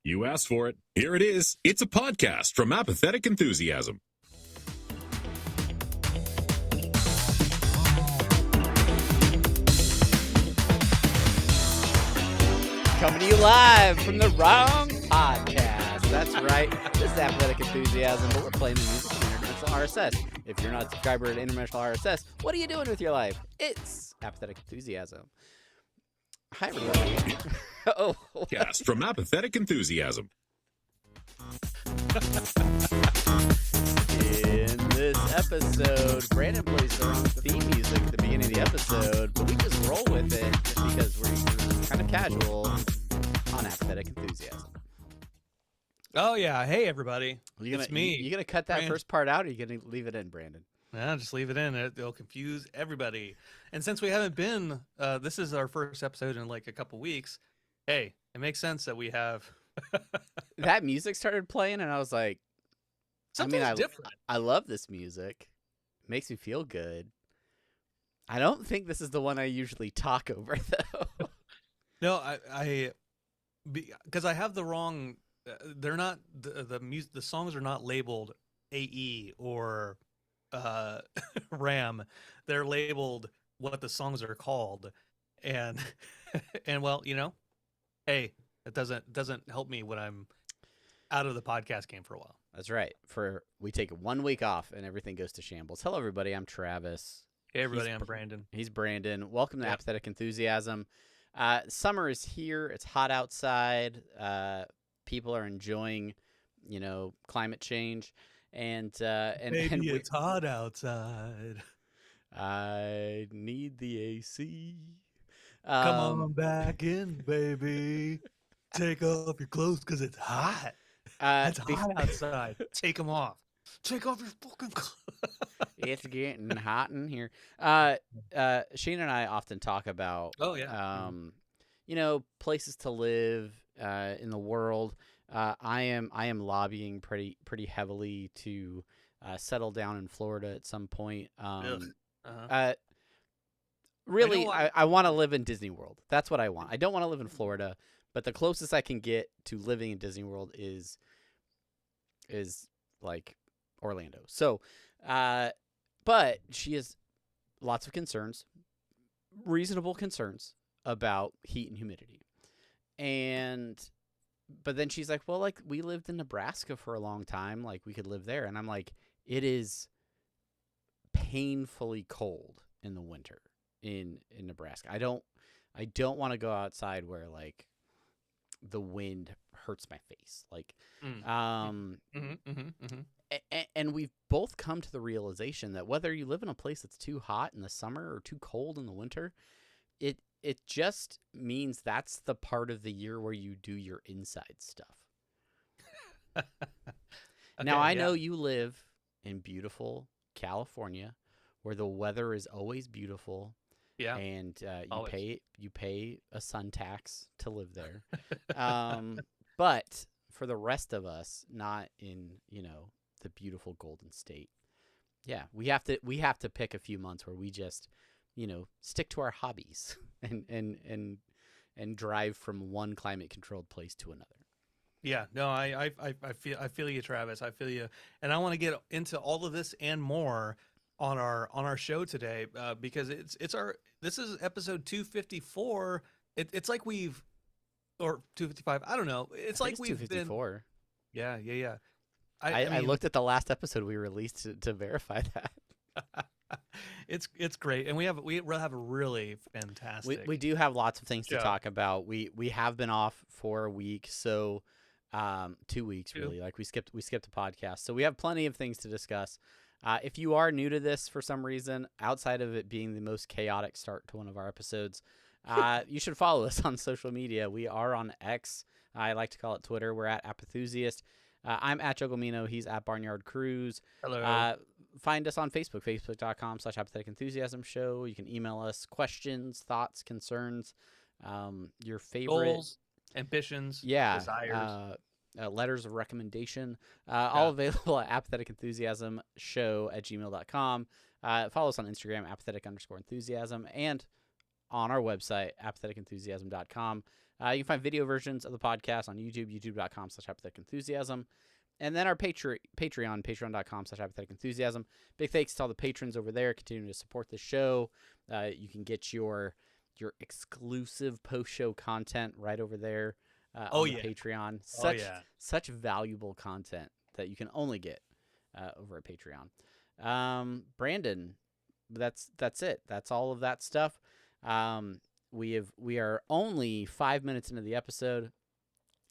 You asked for it. Here it is. It's a podcast from Apathetic Enthusiasm. Coming to you live from the wrong podcast. That's right. This is Apathetic Enthusiasm, but we're playing the music from Interdimensional RSS. If you're not a subscriber at Interdimensional RSS, what are you doing with your life? It's Apathetic Enthusiasm. Hi, everybody. Podcast from Apathetic Enthusiasm. In this episode, Brandon plays the wrong theme music at the beginning of the episode, but we just roll with it just because we're kind of casual on Apathetic Enthusiasm. Oh, yeah. Hey, everybody. It's me. You going to cut that Brandon. first part out, or are you going to leave it in, Brandon? Yeah, just leave it in. It'll confuse everybody. And since we haven't been, this is our first episode in like a couple weeks. Hey, it makes sense that we have. That music started playing, and I was like, Something's different. I love this music. It makes me feel good. I don't think this is the one I usually talk over, though. No, because I have the wrong. They're not the music. The songs are not labeled AE or RAM. They're labeled what the songs are called, and well, hey, it doesn't help me when I'm out of the podcast game for a while. That's right. We take 1 week off, and everything goes to shambles. Hello, everybody. I'm Travis. Hey, everybody. I'm Brandon. He's Brandon. Welcome to Yep. Apathetic Enthusiasm. Summer is here. It's hot outside. People are enjoying, climate change, and Baby, it's hot outside. I need the AC. Come on back in, baby. Take off your clothes because it's hot. It's hot outside. Take them off. Take off your fucking clothes. It's getting hot in here. Shane and I often talk about, places to live in the world. I am lobbying pretty heavily to settle down in Florida at some point. Really, I want to live in Disney World. That's what I want. I don't want to live in Florida, but the closest I can get to living in Disney World is like Orlando. So, but she has lots of concerns, reasonable concerns about heat and humidity. But then she's like, well, like we lived in Nebraska for a long time. Like we could live there. And I'm like, it is painfully cold in the winter in Nebraska. I don't want to go outside where like the wind hurts my face. Like, and we've both come to the realization that whether you live in a place that's too hot in the summer or too cold in the winter, it just means that's the part of the year where you do your inside stuff. Now, I know you live in beautiful California where the weather is always beautiful. Yeah. And you pay a sun tax to live there. But for the rest of us, not in, the beautiful Golden State. Yeah, we have to pick a few months where we just, stick to our hobbies and drive from one climate controlled place to another. Yeah, no, I feel you, Travis. I feel you, and I want to get into all of this and more on our show today because this is episode 254. It's like or 255. I don't know. It's like we've 254. Been. Yeah. I looked at the last episode we released to verify that. It's great, and we have a really fantastic. We do have lots of things to talk about. We have been off for a week, so 2 weeks really. Like we skipped a podcast, so we have plenty of things to discuss. If you are new to this for some reason, outside of it being the most chaotic start to one of our episodes, you should follow us on social media. We are on X. I like to call it Twitter. We're at Apathusiast. I'm at Jogomino. He's at Barnyard Cruise. Hello. Find us on Facebook, facebook.com/Apathetic Enthusiasm Show. You can email us questions, thoughts, concerns, your favorite goals, ambitions, desires. Letters of recommendation, all available at apatheticenthusiasmshow@gmail.com. Follow us on Instagram, apathetic_enthusiasm, and on our website, apatheticenthusiasm.com. You can find video versions of the podcast on YouTube, youtube.com/apatheticenthusiasm. And then our Patreon, patreon.com/apatheticenthusiasm. Big thanks to all the patrons over there continuing to support the show. You can get your exclusive post-show content right over there on the Patreon. Such valuable content that you can only get over at Patreon. Brandon, that's it. That's all of that stuff. We are only 5 minutes into the episode.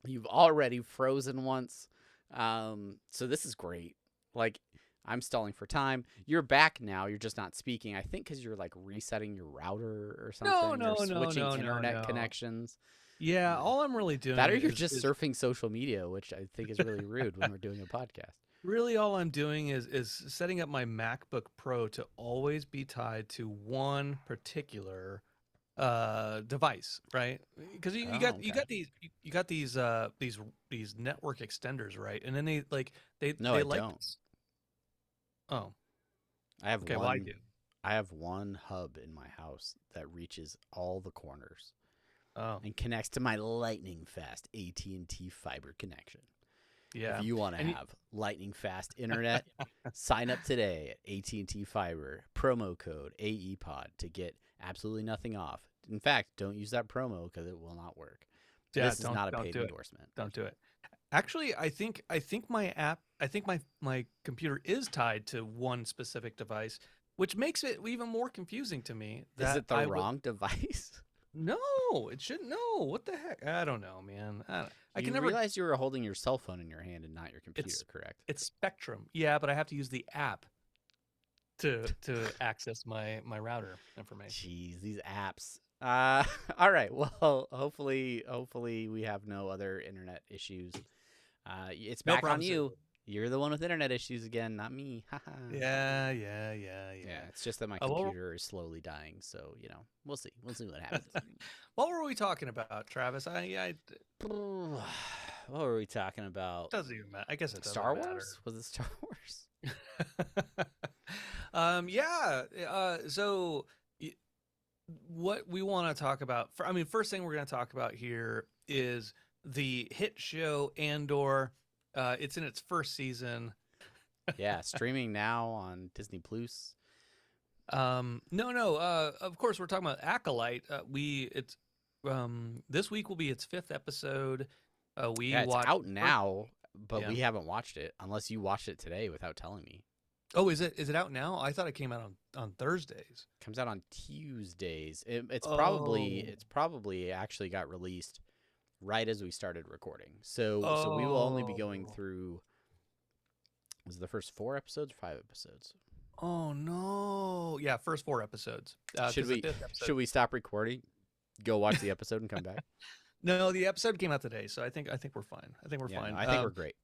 You've already frozen once. So this is great. Like, I'm stalling for time. You're back now. You're just not speaking. I think because you're like resetting your router or something. No, switching internet connections. Yeah, all I'm really doing that, or you're just surfing social media, which I think is really rude when we're doing a podcast. Really, all I'm doing is setting up my MacBook Pro to always be tied to one particular device, right? Because you got these network extenders, right? And then they don't. Oh, I have one. Well, I do. I have one hub in my house that reaches all the corners. Oh, and connects to my lightning fast AT&T fiber connection. Yeah. If you want to have lightning fast internet, sign up today at AT&T Fiber. Promo code AEPOD to get absolutely nothing off. In fact, don't use that promo because it will not work. Yeah, this is not a paid endorsement. Don't do it. Actually, I think my computer is tied to one specific device, which makes it even more confusing to me. Is it the wrong device? No, it shouldn't. No, what the heck? I don't know, man. I can never realize you were holding your cell phone in your hand and not your computer. Correct? It's Spectrum. Yeah, but I have to use the app to access my router information. Jeez, these apps. All right. Well, hopefully we have no other internet issues. It's back on you. You're the one with internet issues again, not me. Yeah. It's just that my computer is slowly dying, so we'll see. We'll see what happens. What were we talking about, Travis? What were we talking about? Doesn't even matter. I guess it doesn't Star matter. Wars? Was it Star Wars? So what we want to talk about, first thing we're going to talk about here is the hit show Andor. It's in its first season. Yeah, streaming now on Disney Plus. No. Of course, we're talking about Acolyte. This week will be its 5th episode. It's out now, but we haven't watched it unless you watched it today without telling me. Oh, is it out now? I thought it came out on Thursdays. It comes out on Tuesdays. It's probably actually got released right as we started recording. So we will only be going through. Was it the first 4 episodes or 5 episodes? Oh no! Yeah, first 4 episodes. Should we stop recording, go watch the episode, and come back? No, the episode came out today, so I think we're fine. I think we're fine. I think we're great.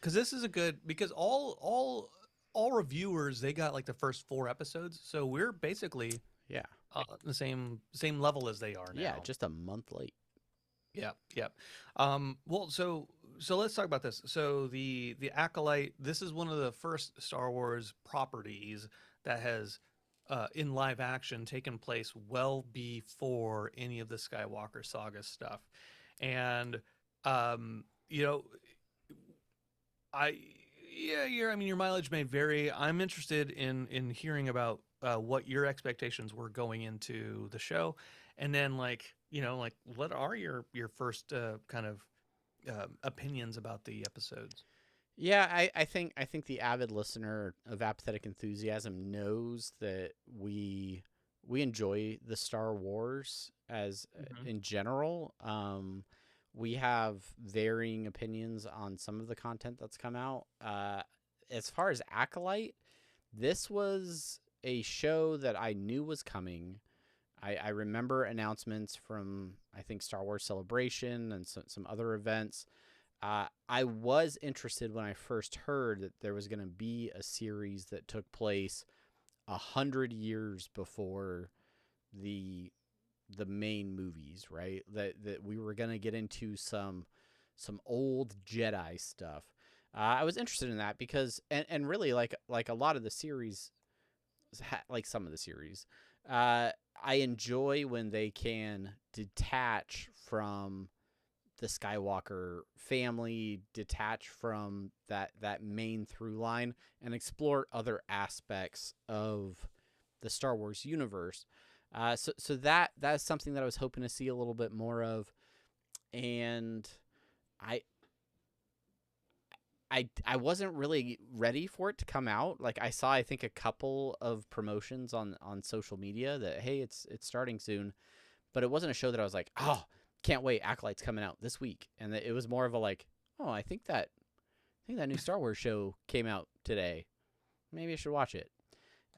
Because this is because all reviewers, they got like the first 4 episodes, so we're basically the same level as they are now. Yeah, just a month late. Yeah. Well, so let's talk about this. So the Acolyte, this is one of the first Star Wars properties that has in live action taken place well before any of the Skywalker saga stuff. And your mileage may vary. I'm interested in hearing about what your expectations were going into the show, and then what are your first kind of opinions about the episodes? Yeah, I think the avid listener of Apathetic Enthusiasm knows that we enjoy the Star Wars as in general. We have varying opinions on some of the content that's come out. As far as Acolyte, this was a show that I knew was coming. I remember announcements from, I think, Star Wars Celebration and some other events. I was interested when I first heard that there was going to be a series that took place 100 years before the main movies, right? That we were going to get into some old Jedi stuff. I was interested in that because, and really like a lot of the series, like some of the series, I enjoy when they can detach from the Skywalker family, detach from that main through line, and explore other aspects of the Star Wars universe. So that's something that I was hoping to see a little bit more of, and I I wasn't really ready for it to come out. Like I saw, I think, a couple of promotions on social media that, hey, it's starting soon, but it wasn't a show that I was like, oh, can't wait, Acolyte's coming out this week. And it was more of a like, oh, I think that new Star Wars show came out today. Maybe I should watch it.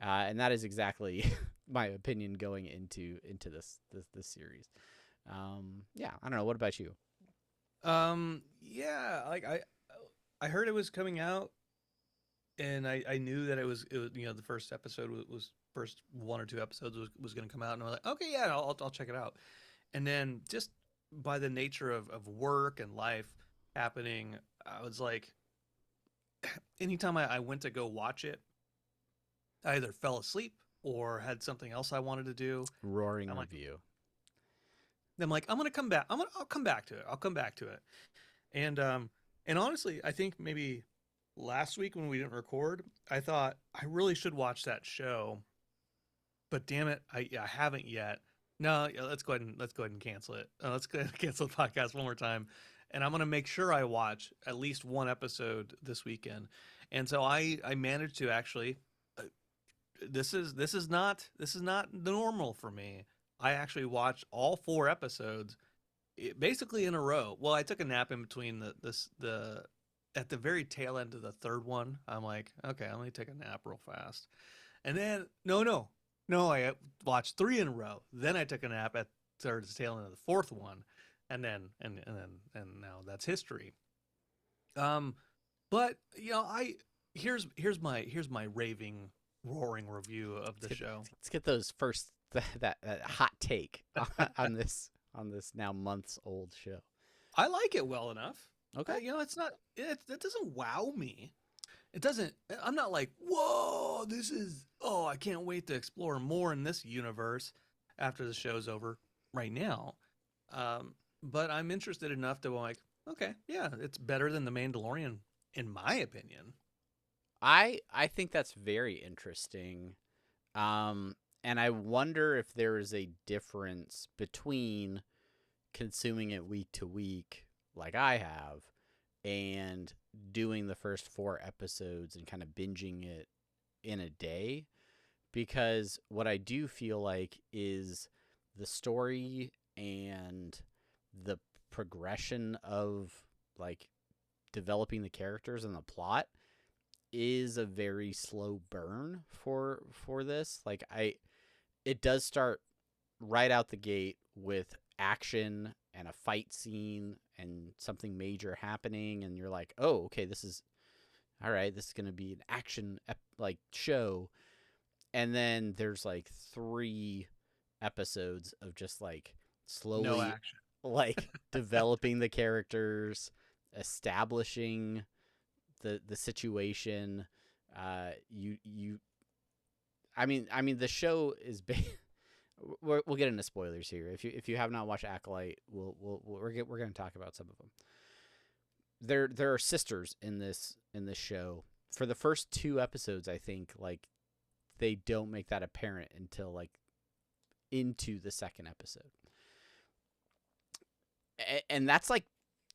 And that is exactly my opinion going into this series. Yeah, I don't know. What about you? Yeah, like I heard it was coming out, and I knew that it was the first episode was first 1 or 2 episodes was going to come out, and I was like, okay, yeah, I'll check it out. And then just by the nature of work and life happening, I was like, anytime I went to go watch it, I either fell asleep or had something else I wanted to do. Roaring I'm review. I'm like, I'm gonna come back. I'll come back to it. I'll come back to it. And honestly, I think maybe last week when we didn't record, I thought I really should watch that show, but damn it, I haven't yet. No, yeah, let's go ahead and cancel it. Let's go ahead and cancel the podcast one more time, and I'm gonna make sure I watch at least one episode this weekend. And so I managed to actually. This is not the normal for me. I actually watched all 4 episodes basically in a row. Well, I took a nap in between the at the very tail end of the 3rd one. I'm like, okay, I'm gonna take a nap real fast, and then no, I watched 3 in a row. Then I took a nap at the tail end of the 4th one, and then now that's history. But here's my roaring review of the show. Let's get those first that hot take on this now months old show. I like it well enough. Okay. It's not that doesn't wow me. It doesn't. I'm not like, whoa, I can't wait to explore more in this universe after the show's over right now. But I'm interested enough to like, okay, yeah, it's better than The Mandalorian in my opinion. I think that's very interesting. And I wonder if there is a difference between consuming it week to week like I have and doing the first 4 episodes and kind of binging it in a day, because what I do feel like is the story and the progression of like developing the characters and the plot is a very slow burn for this. Like it does start right out the gate with action and a fight scene and something major happening, and you're like, oh, okay, this is all right, this is going to be an action like show. And then there's like 3 episodes of just like slowly No action. like developing the characters, establishing the situation. I mean the show is we'll get into spoilers here. If you have not watched Acolyte, we're going to talk about some of them. There are sisters in this show. For the first 2 episodes, I think like they don't make that apparent until like into the 2nd episode. And that's like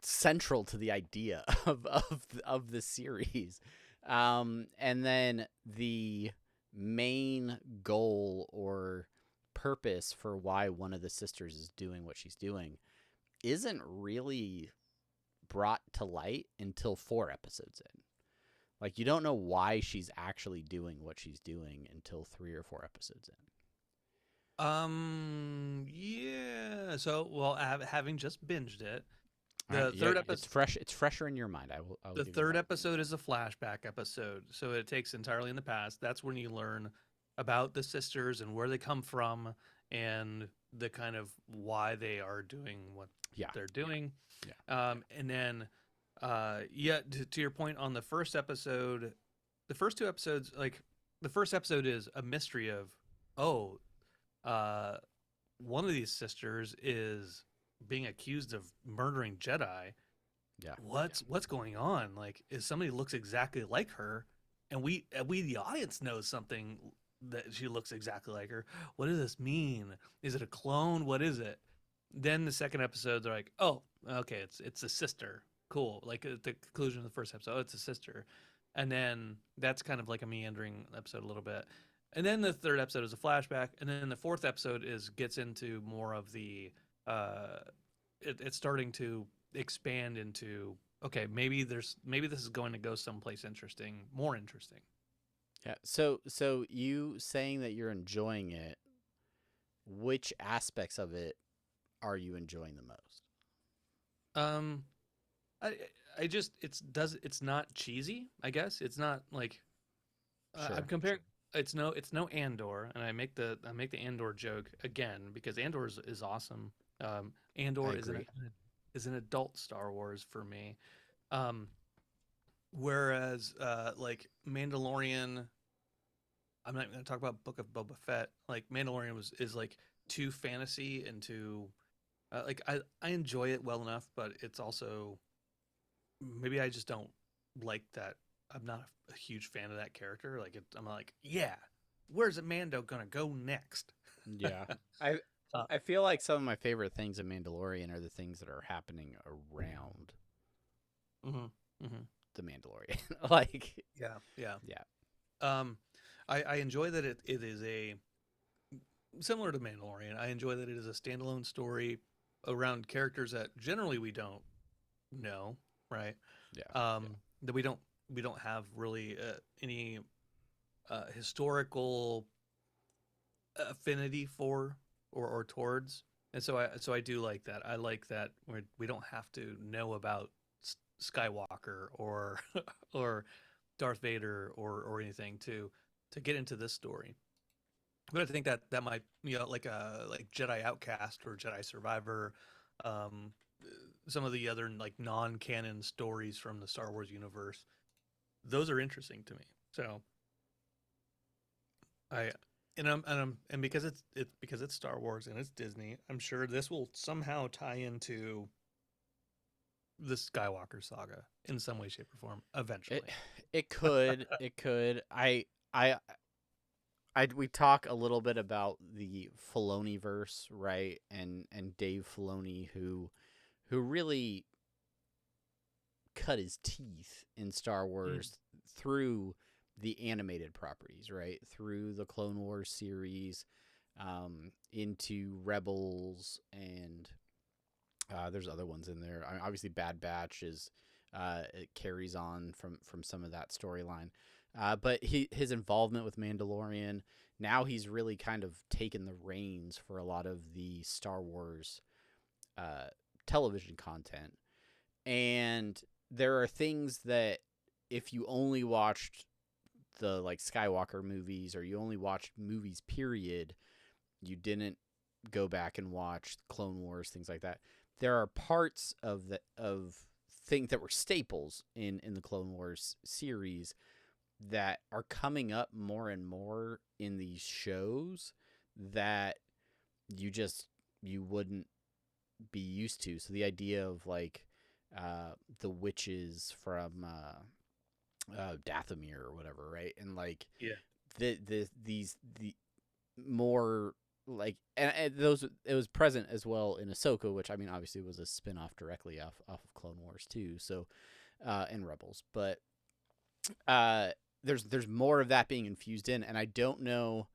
central to the idea of the series. And then the main goal or purpose for why one of the sisters is doing what she's doing isn't really brought to light until 4 episodes in. Like, you don't know why she's actually doing what she's doing until 3 or 4 episodes in. Yeah. So, well, having just binged it, the third episode, it's fresher in your mind. I will the 3rd episode is a flashback episode, so it takes entirely in the past. That's when you learn about the sisters and where they come from and the kind of why they are doing what they're doing. Yeah. And then, to your point on the first episode, the first 2 episodes, like the first episode is a mystery of, oh, uh, one of these sisters is being accused of murdering Jedi. Yeah. What's going on? Like, is somebody looks exactly like her, and we the audience knows something that she looks exactly like her. What does this mean? Is it a clone? What is it? Then the second episode, they're like, oh, okay, it's a sister. Cool. Like at the conclusion of the first episode, oh, it's a sister, and then that's kind of like a meandering episode a little bit. And then the third episode is a flashback, and then the fourth episode gets into more of the uh, it's starting to expand into, okay, maybe this is going to go someplace interesting, more interesting. Yeah. So you saying that you're enjoying it, which aspects of it are you enjoying the most? Um, I just it's not cheesy. I guess it's not like Sure. I'm comparing. It's no Andor, and I make the Andor joke again because Andor is awesome. Andor is an adult Star Wars for me. Whereas like Mandalorian, I'm not going to talk about Book of Boba Fett. Like Mandalorian is like too fantasy and too like I enjoy it well enough, but it's also maybe I just don't like that. I'm not a huge fan of that character. Like I'm like, yeah, where's Mando gonna go next? Yeah. I feel like some of my favorite things in Mandalorian are the things that are happening around the Mandalorian. Like, yeah. I enjoy that it is a similar to Mandalorian. I enjoy that it is a standalone story around characters that generally we don't know, right? That we don't have really any historical affinity for or towards, and so I do like that. I like that we don't have to know about Skywalker or or Darth Vader or anything to get into this story. But I think that might, like Jedi Outcast or Jedi Survivor, um, some of the other like non-canon stories from the Star Wars universe, those are interesting to me. So and because it's Star Wars and it's Disney, I'm sure this will somehow tie into the Skywalker saga in some way, shape, or form eventually. it could. It could. We talk a little bit about the Filoni verse, right? And Dave Filoni, who really cut his teeth in Star Wars through the animated properties, right? Through the Clone Wars series, into Rebels, and there's other ones in there. I mean, obviously, Bad Batch it carries on from some of that storyline. But his involvement with Mandalorian, now he's really kind of taken the reins for a lot of the Star Wars television content. And there are things that if you only watched the like Skywalker movies, or you only watched movies period, you didn't go back and watch Clone Wars, things like that. There are parts of things that were staples in the Clone Wars series that are coming up more and more in these shows that you wouldn't be used to. So the idea of like the witches from Dathomir or whatever, right? And like the more like and those, it was present as well in Ahsoka, which I mean obviously was a spin-off directly off of Clone Wars too. So and Rebels, but there's more of that being infused in, and I don't know,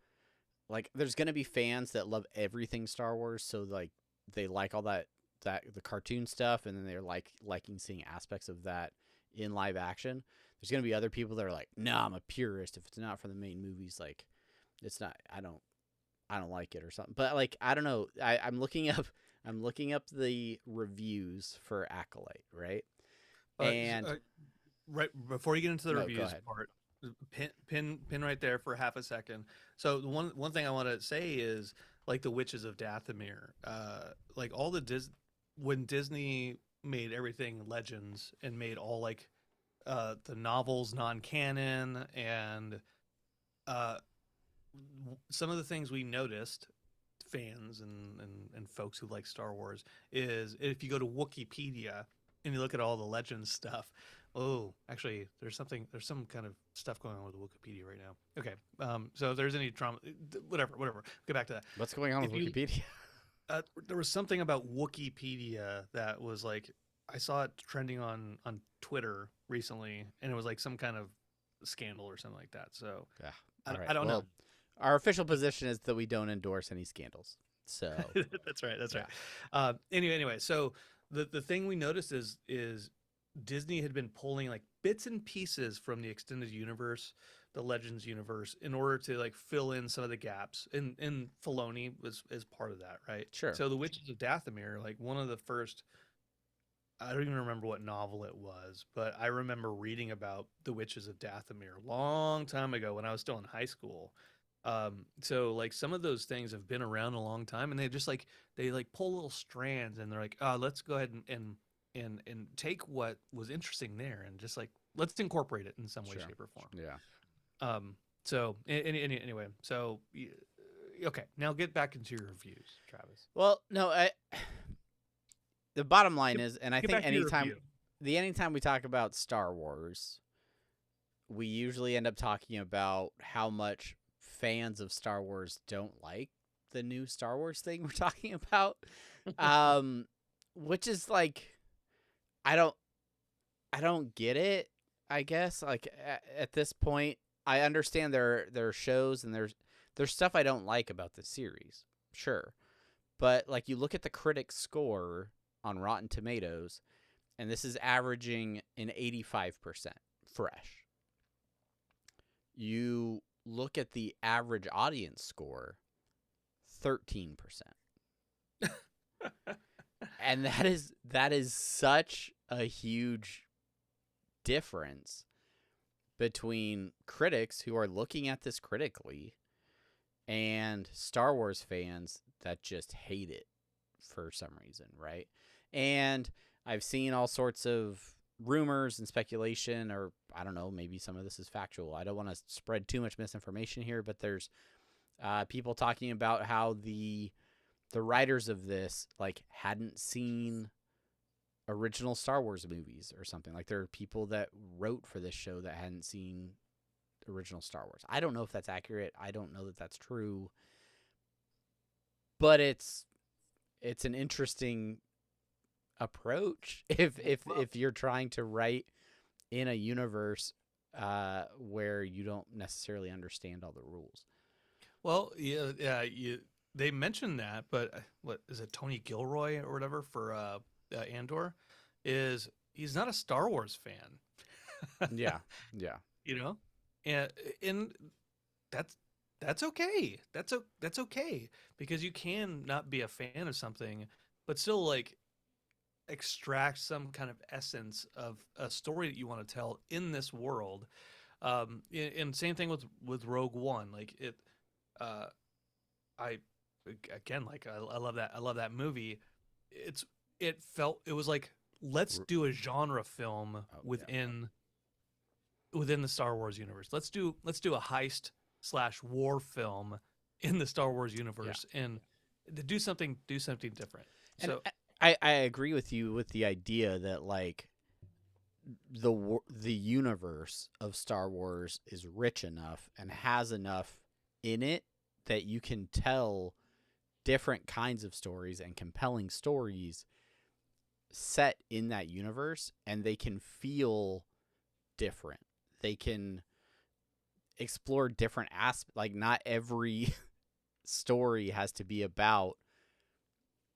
like there's gonna be fans that love everything Star Wars, so like they like all that the cartoon stuff, and then they're liking seeing aspects of that in live action. There's gonna be other people that are like, no, I'm a purist. If it's not for the main movies, like it's not. I don't like it or something. But like I don't know. I'm looking up the reviews for Acolyte, right? And right before you get into the reviews go part, pin right there for half a second. So the one thing I want to say is like the Witches of Dathomir, like all when Disney made everything Legends and made all like the novels non-canon, and some of the things we noticed fans and folks who like Star Wars is if you go to Wikipedia and you look at all the Legends stuff. Oh, actually, there's some kind of stuff going on with Wikipedia right now. Okay, so if there's any drama, whatever. Get back to that. What's going on with Wikipedia? There was something about Wikipedia that was like, I saw it trending on Twitter recently, and it was like some kind of scandal or something like that. So Yeah, I don't know. Our official position is that we don't endorse any scandals. So that's right. Anyway, so the thing we noticed is Disney had been pulling like bits and pieces from the extended universe, the Legends universe, in order to like fill in some of the gaps. And Filoni is part of that, right? Sure. So the Witches of Dathomir, like one of the first, I don't even remember what novel it was, but I remember reading about the Witches of Dathomir a long time ago when I was still in high school. So like some of those things have been around a long time, and they pull little strands, and they're like, oh, let's go ahead and take what was interesting there, and just like let's incorporate it in some way, shape, or form. Yeah. So anyway, so okay, now get back into your reviews, Travis. Well, no, the bottom line is, and I think anytime we talk about Star Wars, we usually end up talking about how much fans of Star Wars don't like the new Star Wars thing we're talking about, which is like, I don't get it. I guess like at this point, I understand there are shows and there's stuff I don't like about the series, sure, but like you look at the critic score on Rotten Tomatoes, and this is averaging an 85% fresh. You look at the average audience score, 13%. And that is such a huge difference between critics who are looking at this critically and Star Wars fans that just hate it for some reason, right? And I've seen all sorts of rumors and speculation, or I don't know, maybe some of this is factual. I don't want to spread too much misinformation here, but there's people talking about how the writers of this like hadn't seen original Star Wars movies or something. Like there are people that wrote for this show that hadn't seen original Star Wars. I don't know if that's accurate. I don't know that that's true, but it's an interesting approach if you're trying to write in a universe where you don't necessarily understand all the rules. Well, yeah, they mentioned that, but what is it? Tony Gilroy or whatever for Andor he's not a Star Wars fan. Yeah. You know, and that's okay. That's okay, because you can not be a fan of something, but still like extract some kind of essence of a story that you want to tell in this world. And same thing with Rogue One. Like it, I love that. I love that movie. It was like, let's do a genre film within the Star Wars universe. Let's do a heist / war film in the Star Wars universe, and to do something different. And so I agree with you with the idea that like the universe of Star Wars is rich enough and has enough in it that you can tell different kinds of stories and compelling stories set in that universe, and they can feel different. They can explore different aspects. Like not every story has to be about,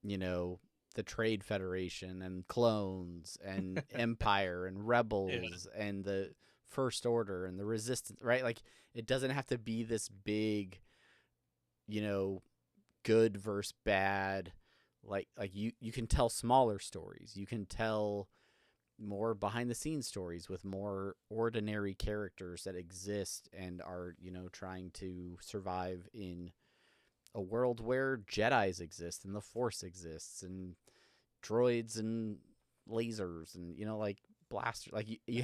the Trade Federation and clones and Empire and Rebels and the First Order and the Resistance, right? Like it doesn't have to be this big, good versus bad. Like you can tell smaller stories. You can tell more behind the scenes stories with more ordinary characters that exist and are, trying to survive in a world where Jedis exist and the Force exists and droids and lasers and, like blasters. Like you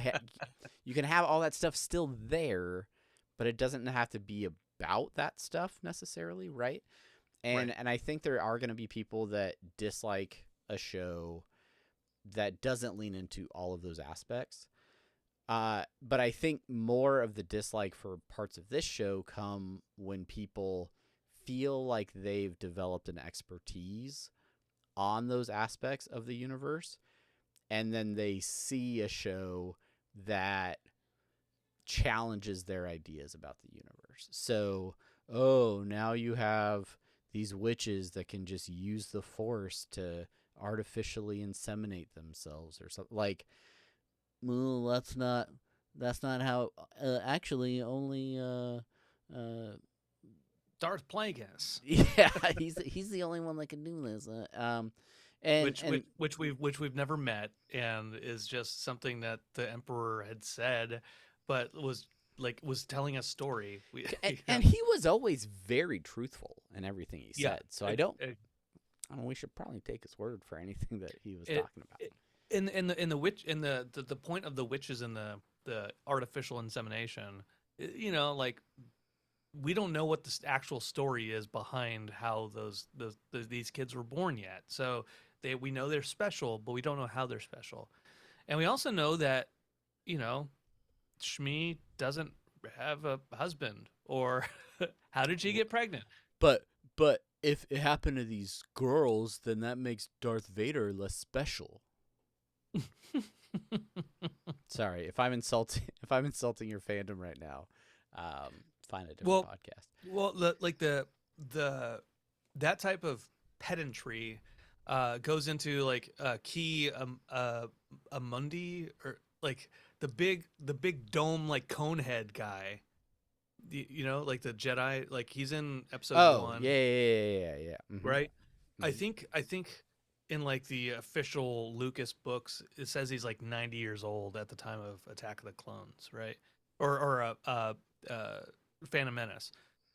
can have all that stuff still there, but it doesn't have to be about that stuff necessarily, right? And I think there are going to be people that dislike a show that doesn't lean into all of those aspects. But I think more of the dislike for parts of this show come when people feel like they've developed an expertise on those aspects of the universe, and then they see a show that challenges their ideas about the universe. So, now you have these witches that can just use the Force to artificially inseminate themselves or something. Like, well, that's not how. Actually, only Darth Plagueis. Yeah, he's the only one that can do this. Which we've never met, and is just something that the Emperor had said, but was telling a story. And he was always very truthful in everything he said. So I don't. We should probably take his word for anything that he was talking about. The point of the witches and the artificial insemination, like, we don't know what the actual story is behind how these kids were born yet. So we know they're special, but we don't know how they're special. And we also know that, Shmi doesn't have a husband, or how did she get pregnant? But if it happened to these girls, then that makes Darth Vader less special. Sorry if I'm insulting your fandom right now. Find a different podcast. Well, that type of pedantry goes into like key Amundi, or like the big dome, like cone head guy. Like the Jedi, like he's in episode 1. Yeah. Mm-hmm. Right. Mm-hmm. I think in like the official Lucas books, it says he's like 90 years old at the time of Attack of the Clones, right? Or Phantom Menace,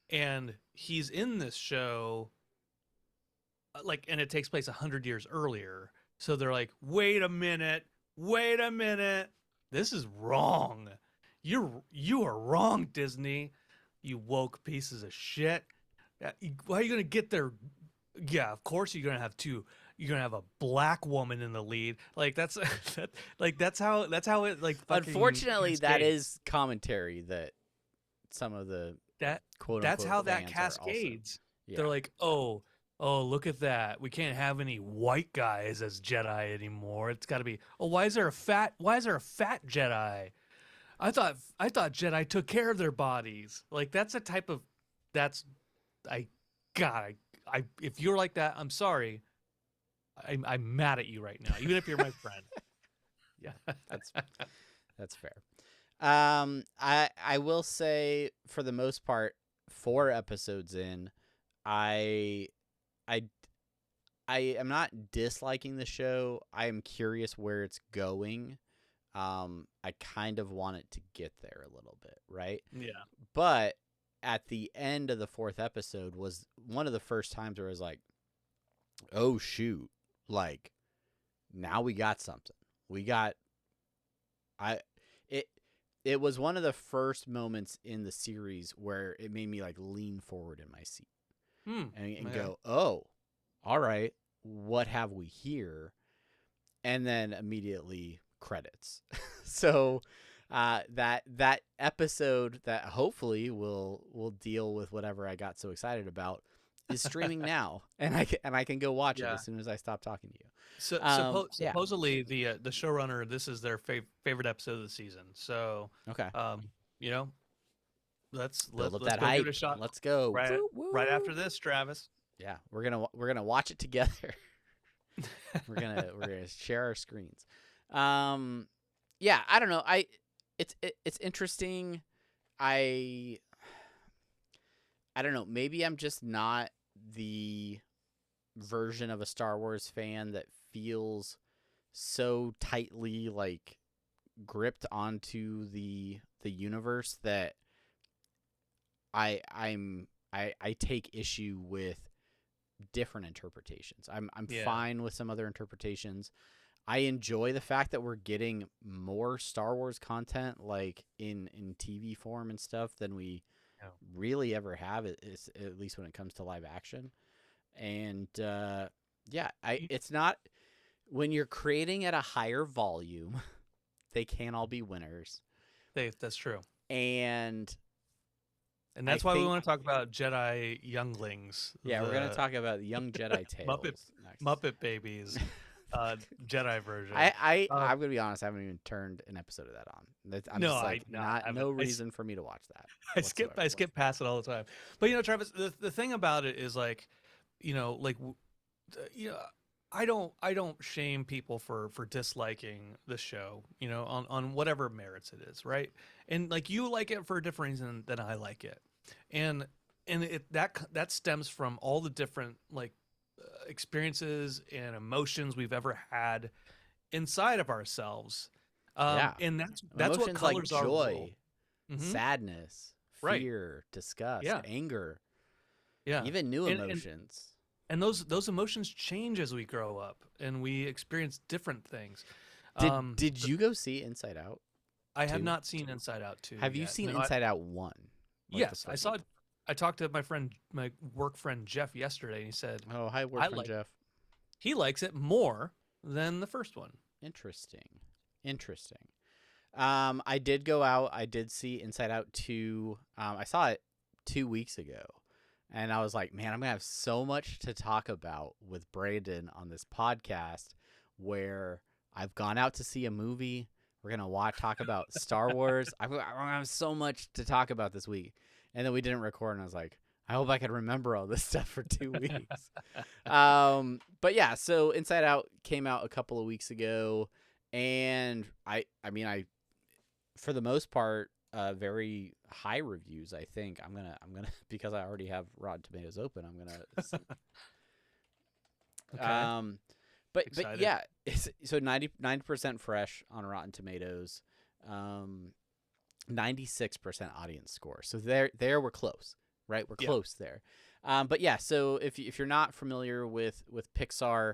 and he's in this show, and it takes place 100 years earlier. So they're like, wait a minute, this is wrong. You are wrong, Disney. You woke pieces of shit. Why are you gonna get there? Yeah, of course you're gonna have two. You're gonna have a black woman in the lead. Like that's that's how it like. Unfortunately, that is commentary that some of the quote. That's how that fans cascades. Yeah. They're like, oh, look at that. We can't have any white guys as Jedi anymore. It's got to be. Oh, why is there a fat Jedi? I thought Jedi took care of their bodies. Like that's a type of. If you're like that, I'm sorry. I'm mad at you right now, even if you're my friend. Yeah, that's fair. I will say, for the most part, 4 episodes in, I am not disliking the show. I am curious where it's going. I kind of want it to get there a little bit, right? Yeah. But at the end of the 4th episode was one of the first times where I was like, oh shoot, like now we got something. It was one of the first moments in the series where it made me like lean forward in my seat and go, oh, all right, what have we here? And then immediately credits. So that episode that hopefully will deal with whatever I got so excited about is streaming now, and I can go watch it as soon as I stop talking to you. So supposedly the showrunner, this is their favorite episode of the season. So okay, let's go give it a shot. Let's go right after this, Travis. Yeah, we're gonna watch it together. we're gonna share our screens. Yeah, I don't know. It's interesting. I don't know. Maybe I'm just not the version of a Star Wars fan that feels so tightly like gripped onto the universe that I take issue with different interpretations. I'm fine with some other interpretations. I enjoy the fact that we're getting more Star Wars content, like in TV form and stuff, than we really ever have. At least when it comes to live action. And it's not when you're creating at a higher volume, they can't all be winners. That's true. And that's why we want to talk about Jedi younglings. Yeah, we're going to talk about young Jedi tales. Muppet Babies, Jedi version. I'm going to be honest. I haven't even turned an episode of that on. No reason for me to watch that. I skip past it all the time. But Travis, the thing about it is I don't shame people for disliking the show, on whatever merits it is, right? And you like it for a different reason than I like it, and that stems from all the different experiences and emotions we've ever had inside of ourselves. And that's emotions what colors like our joy, world. sadness, fear, disgust, anger, even new emotions. And those emotions change as we grow up and we experience different things. Did you go see Inside Out? I have not seen Inside Out 2. Have you seen Inside Out 1? Yes, I saw. I talked to my work friend Jeff yesterday, and he said, "Oh, hi, work friend Jeff." He likes it more than the first one. Interesting. I did go out. I did see Inside Out 2. I saw it 2 weeks ago. And I was like, man, I'm going to have so much to talk about with Brandon on this podcast where I've gone out to see a movie. We're going to talk about Star Wars. I'm going to have so much to talk about this week. And then we didn't record, and I was like, I hope I can remember all this stuff for 2 weeks. But yeah, so Inside Out came out a couple of weeks ago. And I mean, for the most part, very high reviews. I think I'm gonna because I already have Rotten Tomatoes open. I'm gonna. Okay. But yeah, so 90% fresh on Rotten Tomatoes, 96% audience score. So there we're close, right? We're close there. But yeah, so if you're not familiar with Pixar,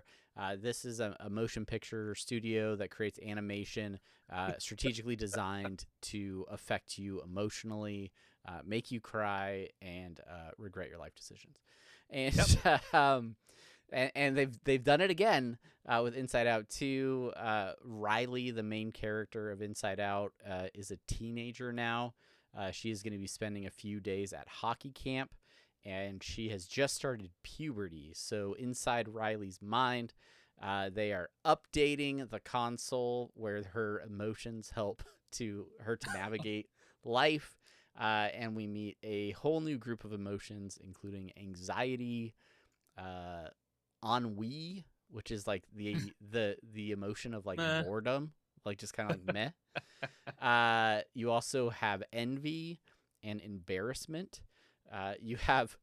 this is a motion picture studio that creates animation strategically designed to affect you emotionally, make you cry, and regret your life decisions. And and they've done it again with Inside Out 2. Riley, the main character of Inside Out, is a teenager now. She is going to be spending a few days at hockey camp, and she has just started puberty. So inside Riley's mind, they are updating the console where her emotions help her to navigate life. And we meet a whole new group of emotions, including anxiety, ennui, which is like the emotion of like boredom, like just kind of like meh. You also have envy and embarrassment. You have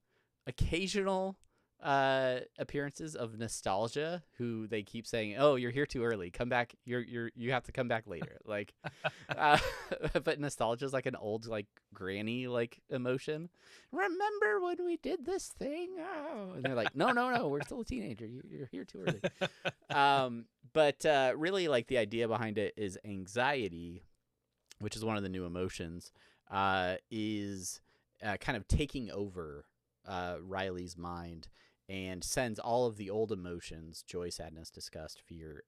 occasional appearances of nostalgia, who they keep saying, "Oh, you're here too early. Come back. You have to come back later." Like, but nostalgia is like an old like granny like emotion. Remember when we did this thing? Oh, and they're like, "No, we're still a teenager. You're here too early." But really, like the idea behind it is anxiety, which is one of the new emotions, is kind of taking over Riley's mind and sends all of the old emotions, joy, sadness, disgust, fear,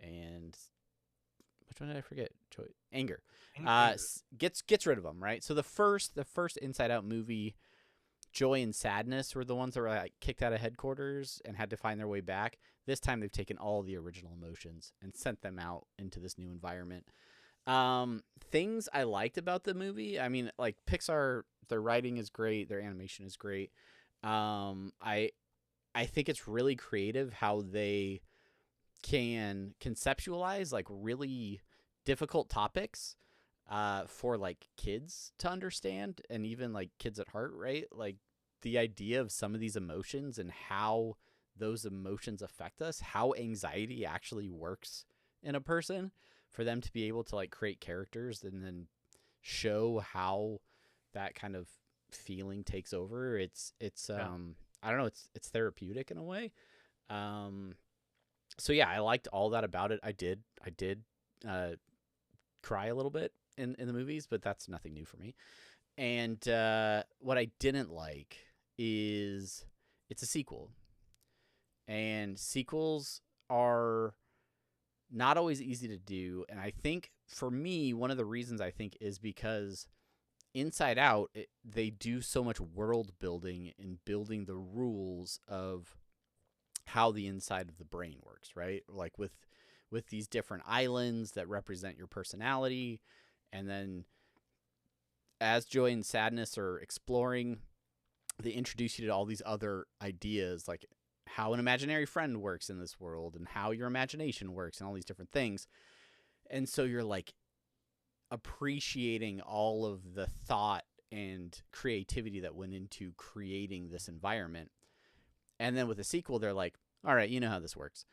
and which one did I forget? Joy, anger. Gets rid of them, right? So the first Inside Out movie, joy and sadness were the ones that were like kicked out of headquarters and had to find their way back. This time they've taken all the original emotions and sent them out into this new environment. Things I liked about the movie, I mean, like Pixar, their writing is great, their animation is great. I think it's really creative how they can conceptualize like really difficult topics for like kids to understand, and even like kids at heart, right? Like the idea of some of these emotions and how those emotions affect us, how anxiety actually works in a person, for them to be able to like create characters and then show how that kind of feeling takes over. It's I don't know, it's therapeutic in a way. So yeah, I liked all that about it. I did cry a little bit in the movies, but that's nothing new for me. And what I didn't like is it's a sequel. And sequels are not always easy to do. And I think for me, one of the reasons I think is because Inside Out, they do so much world building and building the rules of how the inside of the brain works, right? Like with these different islands that represent your personality, and then as joy and sadness are exploring, they introduce you to all these other ideas, like how an imaginary friend works in this world and how your imagination works and all these different things. And so you're like appreciating all of the thought and creativity that went into creating this environment. And then with the sequel, they're like, all right, you know how this works.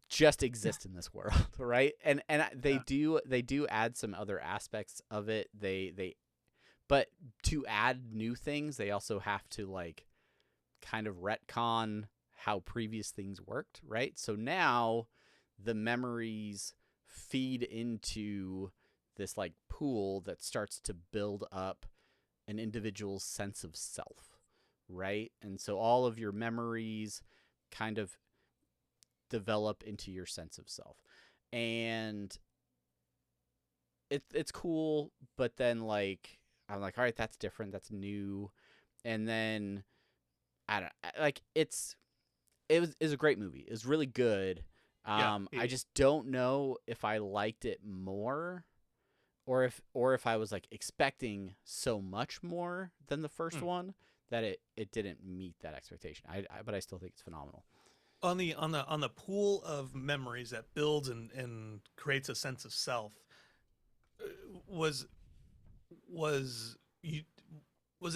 Just exist in this world, right? And they do add some other aspects of it. But to add new things, they also have to like kind of retcon how previous things worked, right? So now the memories feed into this like pool that starts to build up an individual's sense of self, right? And so all of your memories kind of develop into your sense of self. And it's cool, but then like I'm like, all right, that's different, that's new. And then I don't like it was a great movie. It was really good. I just don't know if I liked it more or if I was like expecting so much more than the first one that it didn't meet that expectation. But I still think it's phenomenal. On the pool of memories that builds and creates a sense of self, was it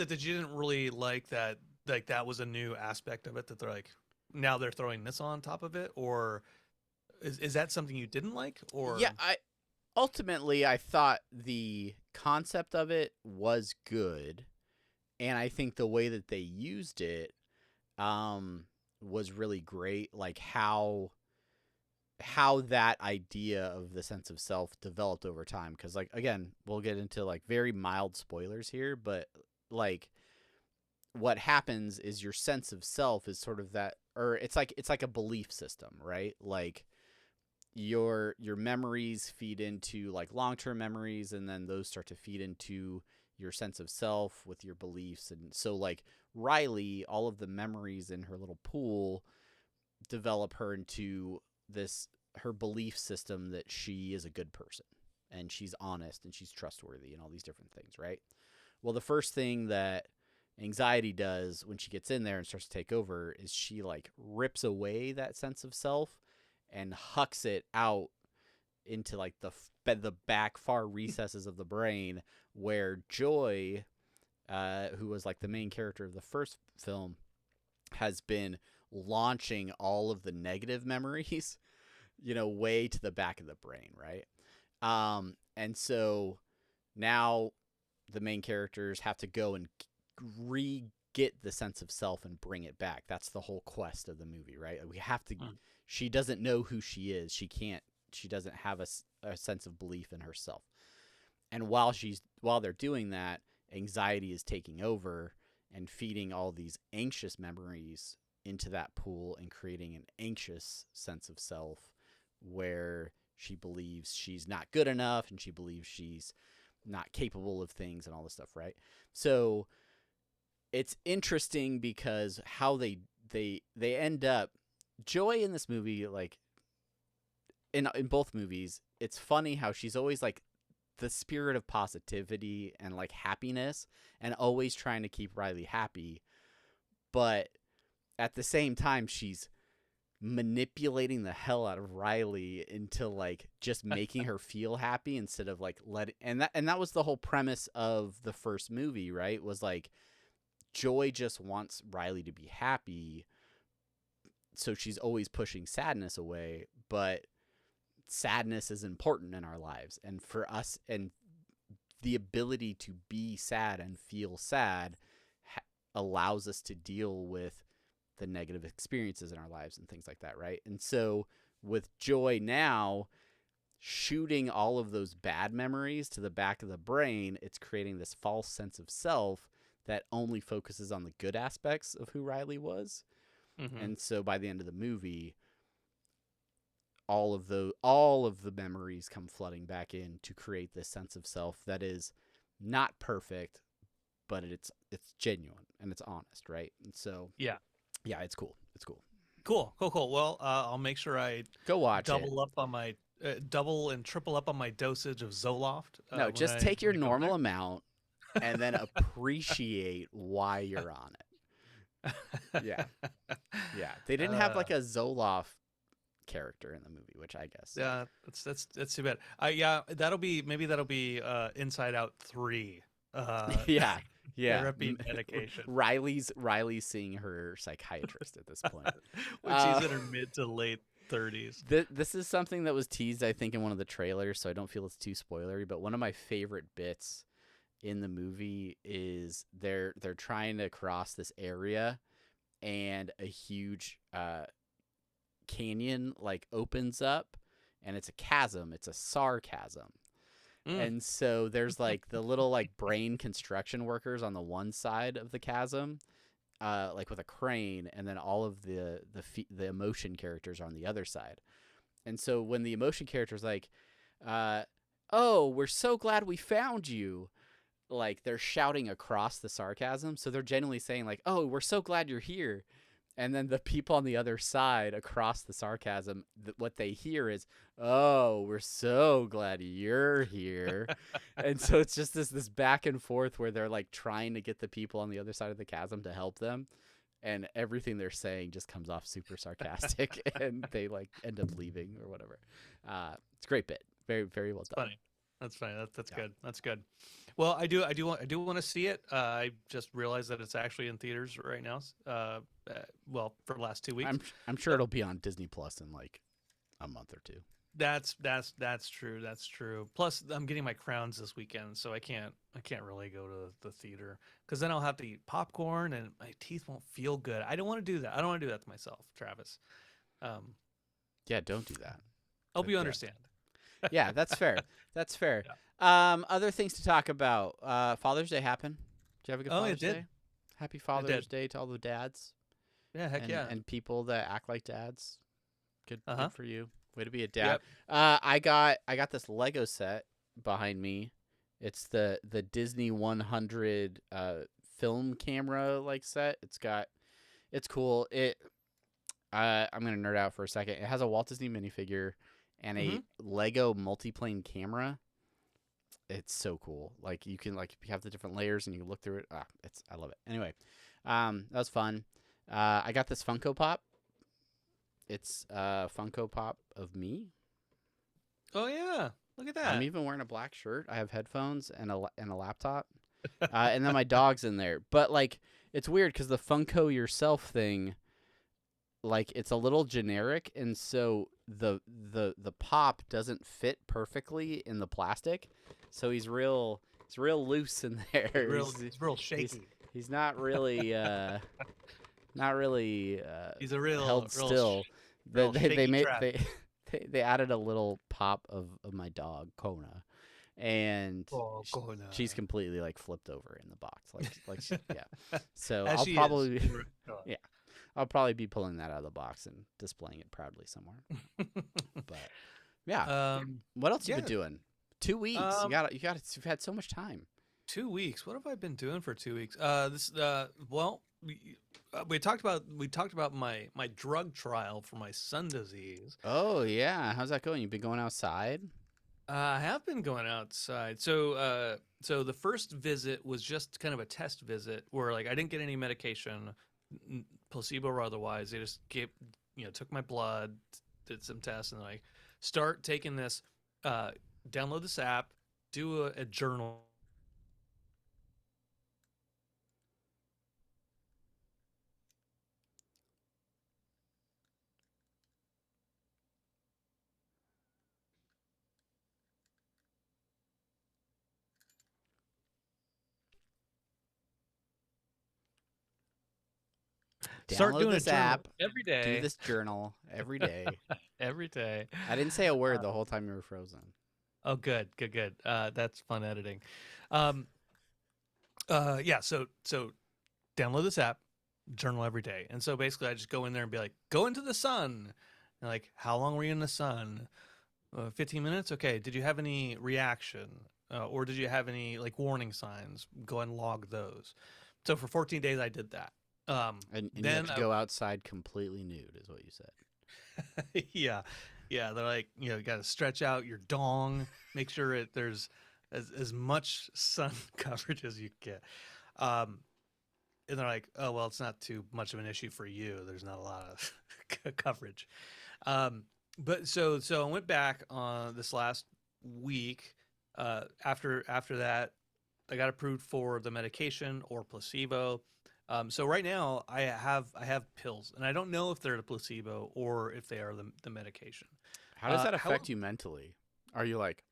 that you didn't really like that, like that was a new aspect of it, that they're like now they're throwing this on top of it, or is that something you didn't like? Or yeah, ultimately I thought the concept of it was good, and I think the way that they used it was really great, like how that idea of the sense of self developed over time. Because like, again, we'll get into like very mild spoilers here, but like what happens is your sense of self is sort of that, or it's like a belief system, right? Like your memories feed into like long-term memories, and then those start to feed into your sense of self with your beliefs. And so like Riley, all of the memories in her little pool develop her into her belief system that she is a good person and she's honest and she's trustworthy and all these different things, right? Well, the first thing that anxiety does when she gets in there and starts to take over is she like rips away that sense of self and hucks it out into like the back far recesses of the brain, where Joy, who was like the main character of the first film, has been launching all of the negative memories, way to the back of the brain, right? And so now the main characters have to go and get the sense of self and bring it back. That's the whole quest of the movie, right? We have to. She doesn't know who she is. She doesn't have a sense of belief in herself. And while they're doing that, anxiety is taking over and feeding all these anxious memories into that pool and creating an anxious sense of self, where she believes she's not good enough and she believes she's not capable of things and all this stuff, right? So it's interesting because how they end up, Joy in this movie, like in both movies, it's funny how she's always like the spirit of positivity and like happiness and always trying to keep Riley happy, but at the same time she's manipulating the hell out of Riley into like just making her feel happy instead of like and that was the whole premise of the first movie, right? Was like Joy just wants Riley to be happy, so she's always pushing sadness away, but sadness is important in our lives, and for us, and the ability to be sad and feel sad allows us to deal with the negative experiences in our lives and things like that, right? And so with Joy now shooting all of those bad memories to the back of the brain, it's creating this false sense of self that only focuses on the good aspects of who Riley was. And so by the end of the movie, all of the memories come flooding back in to create this sense of self that is not perfect, but it's genuine and it's honest, right? And so yeah, it's cool. It's cool. Cool. Well, I'll make sure I go watch double up on my double and triple up on my dosage of Zoloft. No, just take your normal amount and then appreciate why you're on it. Yeah. They didn't have like a Zoloft character in the movie, which I guess. Yeah, that's too bad. That'll be Inside Out 3. Yeah. Therapy medication. Riley's seeing her psychiatrist at this point. When she's in her mid to late 30s. This is something that was teased, I think, in one of the trailers, so I don't feel it's too spoilery, but one of my favorite bits in the movie is they're trying to cross this area and a huge canyon like opens up and it's a chasm. It's a sarcasm. And so there's like the little like brain construction workers on the one side of the chasm, like with a crane, and then all of the emotion characters are on the other side. And so when the emotion character's like, oh, we're so glad we found you, like they're shouting across the sarcasm. So they're genuinely saying like, oh, we're so glad you're here. And then the people on the other side across the sarcasm, what they hear is, oh, we're so glad you're here. And so it's just this back and forth where they're like trying to get the people on the other side of the chasm to help them. And everything they're saying just comes off super sarcastic and they like end up leaving or whatever. It's a great bit. Very, very well done. Funny. That's funny. That's good. That's good. Well, I do want to see it. I just realized that it's actually in theaters right now. Well, for the last 2 weeks. I'm sure it'll be on Disney Plus in like a month or two. That's true. That's true. Plus, I'm getting my crowns this weekend, so I can't really go to the theater because then I'll have to eat popcorn and my teeth won't feel good. I don't want to do that. I don't want to do that to myself, Travis. Yeah, don't do that. Hope you understand. Yeah, that's fair. That's fair. Yeah. Other things to talk about. Father's Day happened. Did you have a good Father's Day? Happy Father's Day to all the dads. Yeah, heck yeah. And people that act like dads. Good for you. Way to be a dad. Yep. I got this Lego set behind me. It's the Disney 100 film camera like set. It's cool. I'm gonna nerd out for a second. It has a Walt Disney minifigure and a Lego multiplane camera. It's so cool. Like you can like you have the different layers and you can look through it. I love it. Anyway, that was fun. I got this Funko Pop. It's a Funko Pop of me. Oh yeah, look at that. I'm even wearing a black shirt. I have headphones and a laptop, and then my dog's in there. But like, it's weird because the Funko yourself thing, like, it's a little generic, and so the pop doesn't fit perfectly in the plastic. So it's real loose in there. It's real shaky. He's not really not really he's a real held still. Real They added a little pop of my dog Kona, and she's completely like flipped over in the box, like yeah. So I'll probably be pulling that out of the box and displaying it proudly somewhere. But yeah, what else you been doing? 2 weeks. You've had so much time. 2 weeks. What have I been doing for 2 weeks? We talked about my drug trial for my Sun disease. Oh yeah, how's that going? You've been going outside? I have been going outside. So the first visit was just kind of a test visit where like I didn't get any medication, placebo or otherwise. They just took my blood, did some tests, and like start taking this. Download this app, do a journal. Start doing this app every day. Do this journal every day. Every day. I didn't say a word the whole time you were frozen. Oh, good. That's fun editing. Yeah. So download this app, journal every day. And so basically I just go in there and be like, go into the sun. And like, how long were you in the sun? 15 minutes. Okay. Did you have any reaction? Or did you have any like warning signs? Go and log those. So for 14 days I did that. And you then have to go outside completely nude, is what you said. yeah. They're like, you got to stretch out your dong, make sure there's as much sun coverage as you get. And they're like, oh, well, it's not too much of an issue for you. There's not a lot of coverage. But so I went back on this last week. After that, I got approved for the medication or placebo. So right now I have pills, and I don't know if they're the placebo or if they are the medication. How does that affect you mentally? Are you like,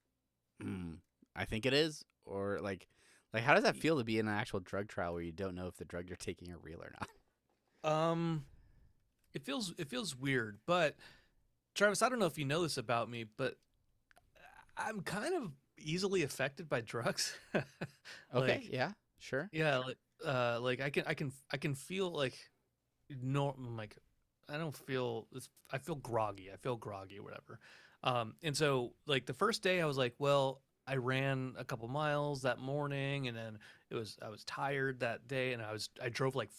I think it is, or like how does that feel to be in an actual drug trial where you don't know if the drug you're taking are real or not? It feels weird, but Travis, I don't know if you know this about me, but I'm kind of easily affected by drugs. Okay, yeah, sure. Yeah, like I can feel like like I don't feel I feel groggy. I feel groggy or whatever. And so like the first day I was like, well, I ran a couple miles that morning, and then I was tired that day, and I drove like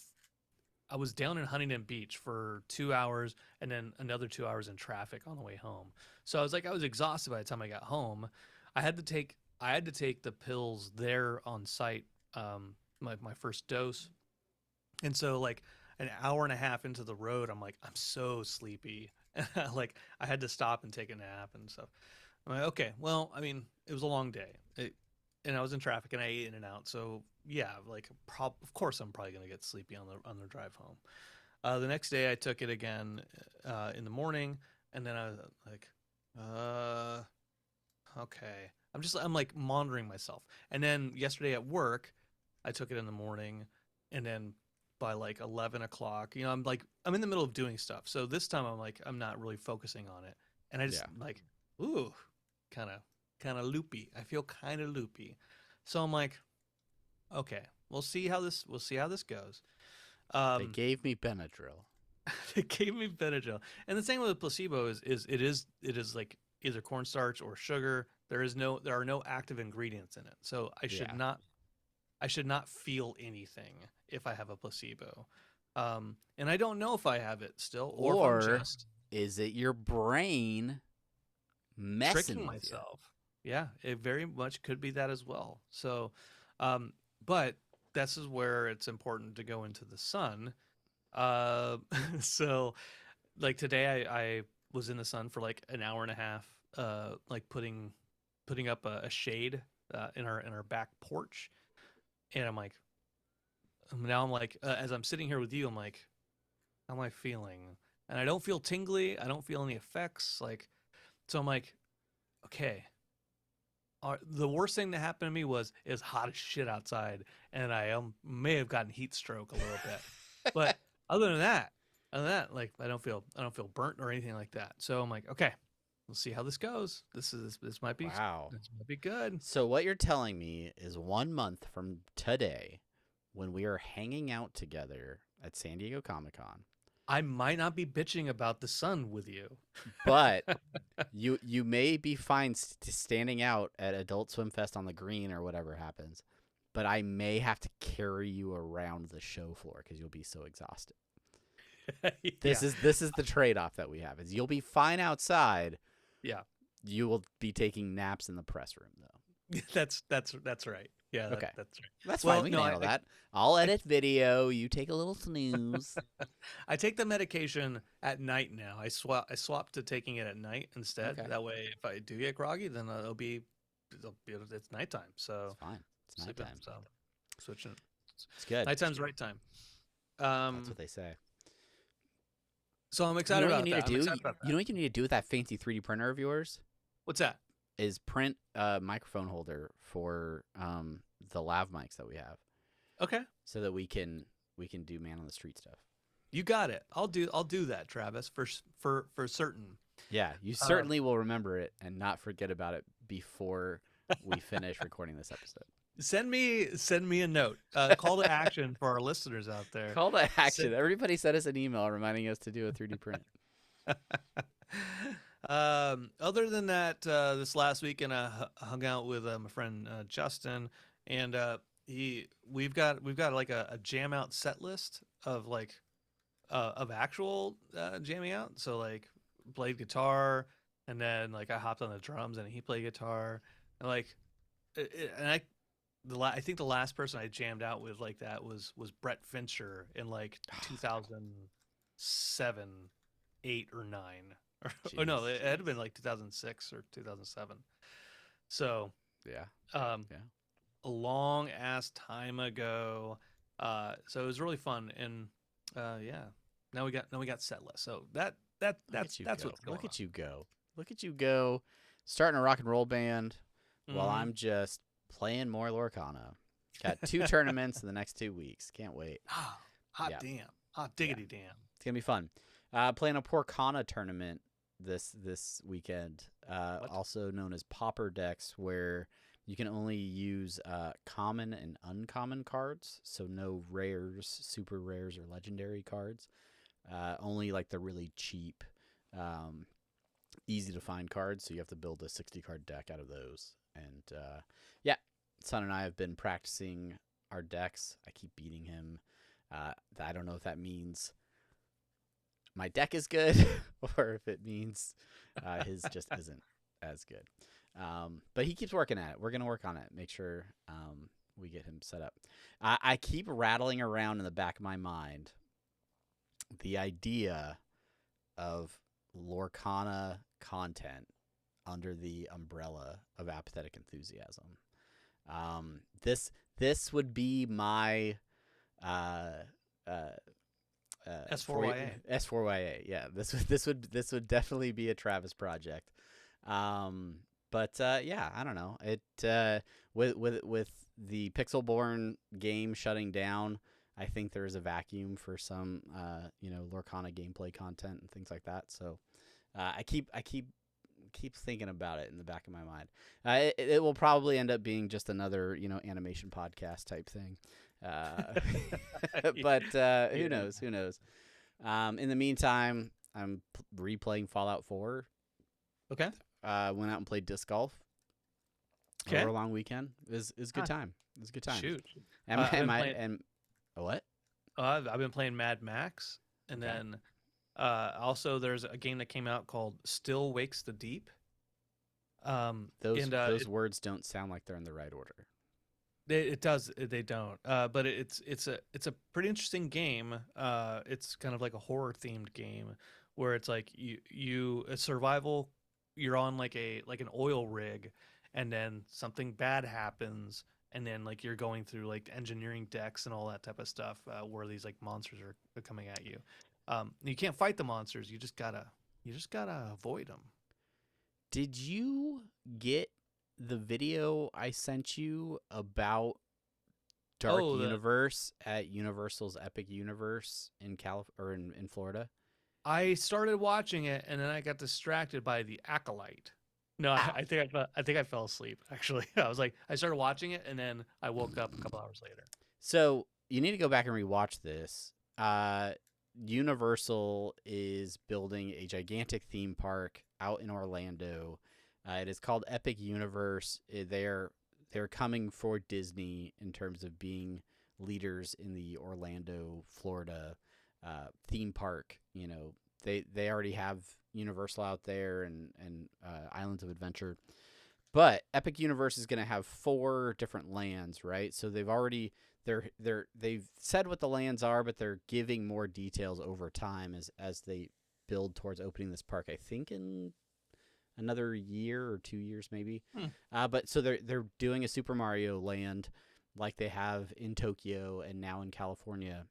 I was down in Huntington Beach for 2 hours and then another 2 hours in traffic on the way home. So I was exhausted by the time I got home. I had to take the pills there on site, my first dose. And so like an hour and a half into the road, I'm like, I'm so sleepy. Like I had to stop and take a nap and stuff. I'm like, okay, well, I mean, it was a long day. And I was in traffic and I ate in and out. So yeah, like of course I'm probably gonna get sleepy on the drive home. The next day I took it again in the morning, and then I was like, okay. I'm like monitoring myself. And then yesterday at work, I took it in the morning, and then by like 11 o'clock, I'm in the middle of doing stuff. So this time I'm not really focusing on it. And I just like, ooh, kind of loopy. I feel kind of loopy. So I'm like, okay, we'll see how this goes. They gave me Benadryl. They gave me Benadryl. And the thing with the placebo is it is like either cornstarch or sugar. There are no active ingredients in it. So I should not feel anything if I have a placebo. And I don't know if I have it still, or if I'm just is it your brain messing tricking with myself? Yeah, it very much could be that as well. So, but this is where it's important to go into the sun. So like today I was in the sun for like an hour and a half, like putting up a shade in our back porch. And I'm like, as I'm sitting here with you, I'm like, how am I feeling? And I don't feel tingly. I don't feel any effects. Like, so I'm like, okay. The worst thing that happened to me was it was hot as shit outside, and I may have gotten heat stroke a little bit. But other than that, like I don't feel burnt or anything like that. So I'm like, okay, we'll see how this goes. This might be This might be good. So what you're telling me is 1 month from today, when we are hanging out together at San Diego Comic-Con, I might not be bitching about the sun with you, but you may be fine standing out at Adult Swim Fest on the green or whatever happens. But I may have to carry you around the show floor because you'll be so exhausted. This is the trade-off that we have. Is you'll be fine outside. Yeah. You will be taking naps in the press room though. That's right. Yeah. Okay. That's right. That's fine. We can handle that. I'll edit video. You take a little snooze. I take the medication at night now. I swap to taking it at night instead. Okay. That way, if I do get groggy, then it's nighttime. So it's fine. It's nighttime. So switching. It's good. Nighttime's right time. That's what they say. So I'm excited about that. You know what you need to do with that fancy 3D printer of yours? What's that? Is print a microphone holder for the lav mics that we have. Okay. So that we can do man on the street stuff. You got it. I'll do that, Travis, for certain. Yeah, you certainly will remember it and not forget about it before we finish recording this episode. Send me a note. Call to action for our listeners out there. Call to action. Everybody sent us an email reminding us to do a 3D print. Other than that, this last weekend I hung out with my friend Justin, and we've got like a jam out set list of like of actual jamming out. So like played guitar, and then like I hopped on the drums and he played guitar, and like and I think the last person I jammed out with like that was Brett Fincher in like 2007, 8 or 9. Or no, it had been like 2006 or 2007. So yeah, a long ass time ago. So it was really fun, and yeah, now we got set list. So that's what's going on. Look at you go. Look at you go. Starting a rock and roll band while I'm just playing more Lorcana. Got 2 tournaments in the next 2 weeks. Can't wait. Hot damn. Hot diggity damn. It's gonna be fun. Playing a Porcana tournament this weekend, also known as Pauper decks, where you can only use common and uncommon cards, so no rares, super rares, or legendary cards. Only like the really cheap, easy to find cards, so you have to build a 60-card deck out of those. And yeah, Son and I have been practicing our decks. I keep beating him. I don't know if that means my deck is good or if it means his just isn't as good. But he keeps working at it. We're going to work on it. Make sure we get him set up. I keep rattling around in the back of my mind the idea of Lorcana content under the umbrella of Apathetic Enthusiasm. This would be my S4YA. S4YA. Yeah, this would definitely be a Travis project. But yeah, I don't know. It with the Pixelborn game shutting down, I think there is a vacuum for some Lorcana gameplay content and things like that. So I keep thinking about it in the back of my mind. It will probably end up being just another animation podcast type thing. But who knows? Who knows? In the meantime, I'm replaying Fallout 4. Okay. Went out and played disc golf. Okay. Over a long weekend. It was good time. It was a good time. Shoot. What? I've been playing Mad Max, and then also there's a game that came out called Still Wakes the Deep. Those words don't sound like they're in the right order. It does. They don't. But it's a pretty interesting game. It's kind of like a horror themed game where it's like you a survival. You're on like an oil rig, and then something bad happens, and then like you're going through like engineering decks and all that type of stuff where these like monsters are coming at you. You can't fight the monsters. You just gotta avoid them. Did you get the video I sent you about Dark Universe at Universal's Epic Universe in in Florida? I started watching it, and then I got distracted by the Acolyte. No, I think I fell asleep. Actually, I started watching it, and then I woke up a couple hours later. So you need to go back and rewatch this. Universal is building a gigantic theme park out in Orlando. It is called Epic Universe. They're coming for Disney in terms of being leaders in the Orlando, Florida theme park. They already have Universal out there and Islands of Adventure, but Epic Universe is going to have 4 different lands, right? So they've said what the lands are, but they're giving more details over time as they build towards opening this park. I think in another year or 2 years maybe. But so they're doing a Super Mario Land like they have in Tokyo and now in California.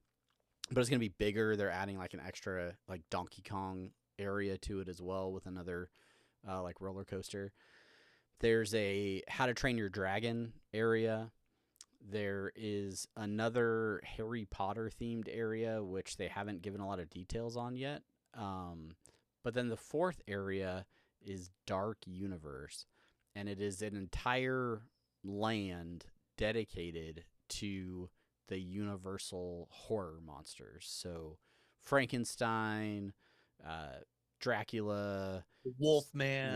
But it's going to be bigger. They're adding like an extra like Donkey Kong area to it as well with another like roller coaster. There's a How to Train Your Dragon area. There is another Harry Potter themed area, which they haven't given a lot of details on yet. But then the 4th area is Dark Universe, and it is an entire land dedicated to the Universal horror monsters. So Frankenstein, Dracula, Wolfman,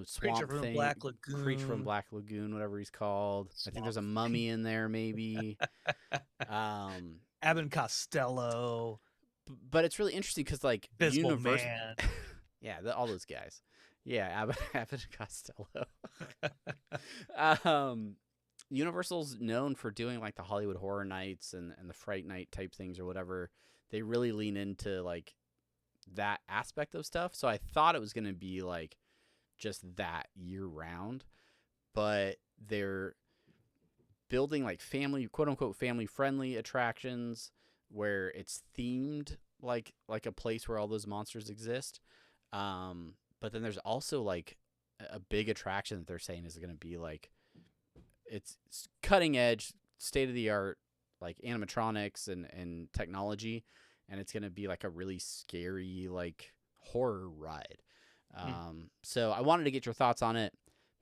Swamp Creature from Thing, Black Lagoon. Creature from Black Lagoon, whatever he's called. I think there's a mummy in there, maybe. Abbott and Costello. But it's really interesting because, like, Bismal Man. Yeah, all those guys. Yeah, Abbott and Costello. Universal's known for doing, like, the Hollywood Horror Nights and the Fright Night type things or whatever. They really lean into, like, that aspect of stuff. So I thought it was going to be, like, just that year-round. But they're building, like, quote-unquote family-friendly attractions where it's themed like a place where all those monsters exist. But then there's also, like, a big attraction that they're saying is going to be, like, it's cutting edge, state of the art, like, animatronics and technology, and it's going to be, like, a really scary, like, horror ride. So I wanted to get your thoughts on it,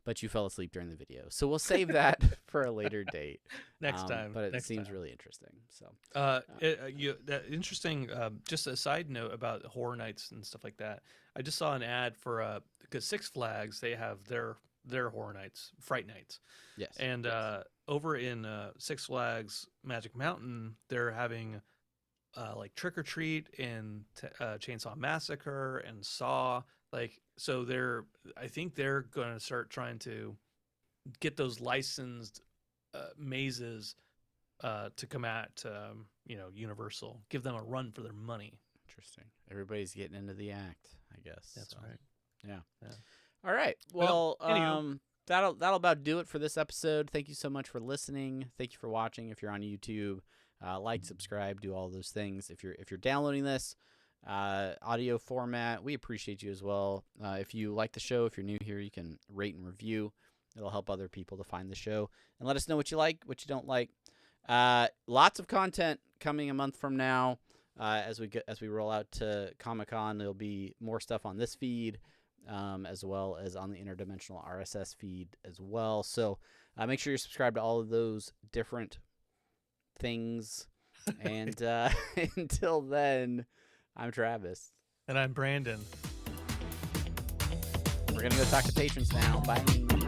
but you fell asleep during the video, so we'll save that for a later date next time. But it seems really interesting. So interesting. Just a side note about Horror Nights and stuff like that. I just saw an ad for because Six Flags, they have their Horror Nights, Fright Nights. Yes. And over in Six Flags Magic Mountain, they're having like Trick or Treat and Chainsaw Massacre and Saw. Like, so I think they're going to start trying to get those licensed mazes to come at Universal, give them a run for their money. Interesting. Everybody's getting into the act, I guess. That's right. Yeah. All right. Well, that'll about do it for this episode. Thank you so much for listening. Thank you for watching. If you're on YouTube, like, subscribe, do all those things. If you're downloading this audio format, we appreciate you as well. If you like the show, if you're new here, you can rate and review. It'll help other people to find the show and let us know what you like, what you don't like. Lots of content coming a month from now. As we roll out to Comic-Con, there'll be more stuff on this feed, as well as on the Interdimensional RSS feed as well. So make sure you're subscribed to all of those different things. And until then, I'm Travis. And I'm Brandon. We're going to go talk to patrons now. Bye.